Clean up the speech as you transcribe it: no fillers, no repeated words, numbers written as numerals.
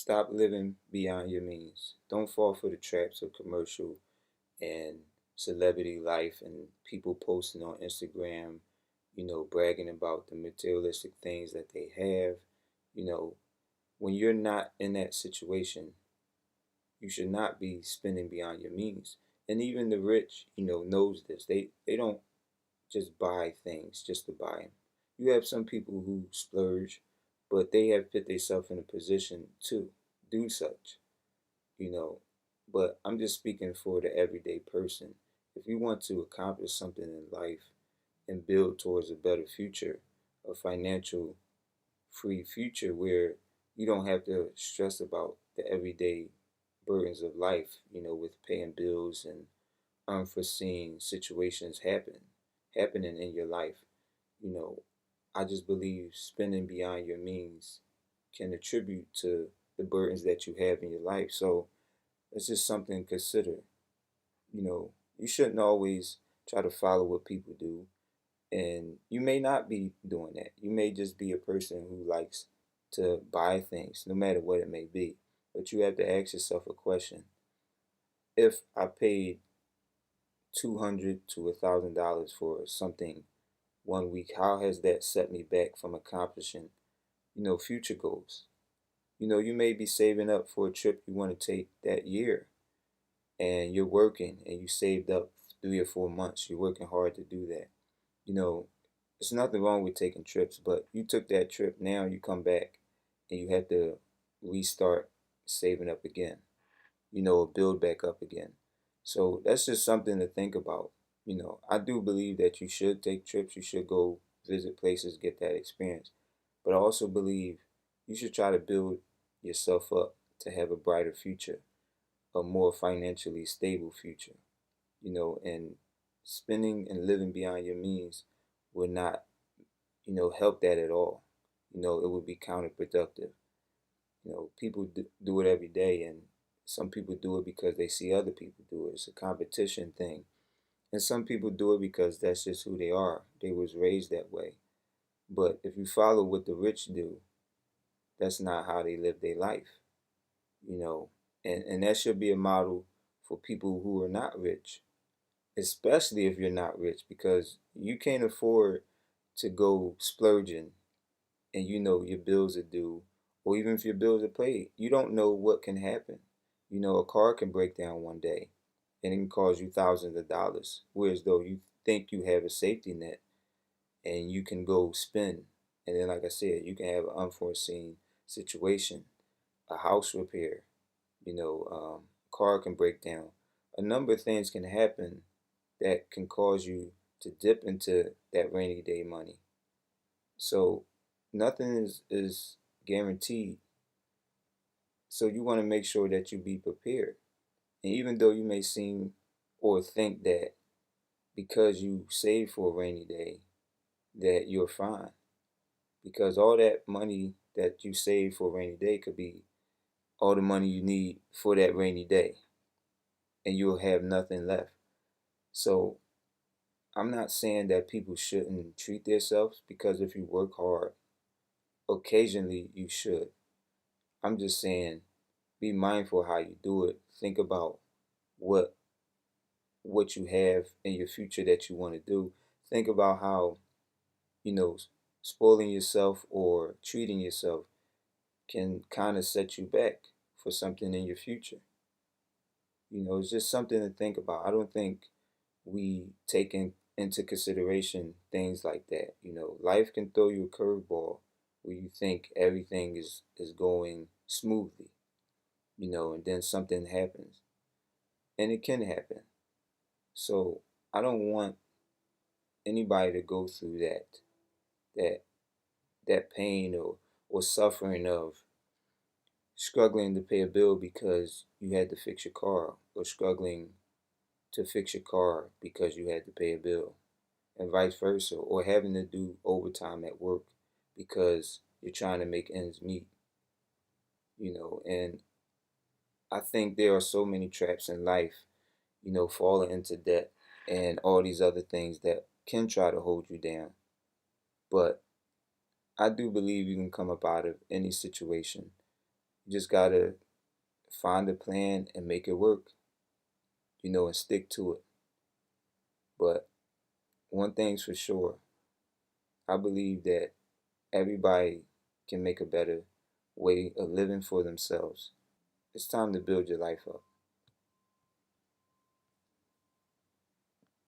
Stop living beyond your means. Don't fall for the traps of commercial and celebrity life and people posting on Instagram, bragging about the materialistic things that they have. You know, when you're not in that situation, you should not be spending beyond your means. And even the rich, knows this. They don't just buy things just to buy them. You have some people who splurge, but they have put themselves in a position to do such, you know. But I'm just speaking for the everyday person. If you want to accomplish something in life and build towards a better future, a financial free future where you don't have to stress about the everyday burdens of life, with paying bills and unforeseen situations happening in your life. You know, I just believe spending beyond your means can attribute to the burdens that you have in your life. So it's just something to consider. You shouldn't always try to follow what people do. And you may not be doing that. You may just be a person who likes to buy things, no matter what it may be. But you have to ask yourself a question. If I paid $200 to $1,000 for something one week, how has that set me back from accomplishing, future goals? You may be saving up for a trip you want to take that year, and you're working and you saved up 3 or 4 months. You're working hard to do that. You know, there's nothing wrong with taking trips, but you took that trip, now you come back and you have to restart saving up again, build back up again. So that's just something to think about. I do believe that you should take trips, you should go visit places, get that experience. But I also believe you should try to build yourself up to have a brighter future, a more financially stable future, and spending and living beyond your means would not, help that at all. It would be counterproductive. People do it every day, and some people do it because they see other people do it. It's a competition thing. And some people do it because that's just who they are. They was raised that way. But if you follow what the rich do, that's not how they live their life, you know. And that should be a model for people who are not rich, especially if you're not rich, because you can't afford to go splurging and your bills are due, or even if your bills are paid, you don't know what can happen. A car can break down one day and it can cost you thousands of dollars. Whereas though you think you have a safety net and you can go spend. And then, like I said, you can have an unforeseen situation, a house repair, car can break down. A number of things can happen that can cause you to dip into that rainy day money. So nothing is guaranteed. So you want to make sure that you be prepared. And even though you may seem or think that because you save for a rainy day that you're fine, because all that money that you save for a rainy day could be all the money you need for that rainy day, and you'll have nothing left. So I'm not saying that people shouldn't treat themselves, because if you work hard, occasionally you should. I'm just saying be mindful how you do it. Think about what what you have in your future that you want to do. Think about how, you know, spoiling yourself or treating yourself can kind of set you back for something in your future. It's just something to think about. I don't think we take into consideration things like that. Life can throw you a curveball where you think everything is going smoothly, and then something happens. And it can happen. So I don't want anybody to go through that that pain or suffering of struggling to pay a bill because you had to fix your car, or struggling to fix your car because you had to pay a bill, and vice versa, or having to do overtime at work because you're trying to make ends meet, and I think there are so many traps in life, falling into debt and all these other things that can try to hold you down. But I do believe you can come up out of any situation You just gotta find a plan and make it work, and stick to it. But one thing's for sure, I believe that everybody can make a better way of living for themselves. It's time to build your life up.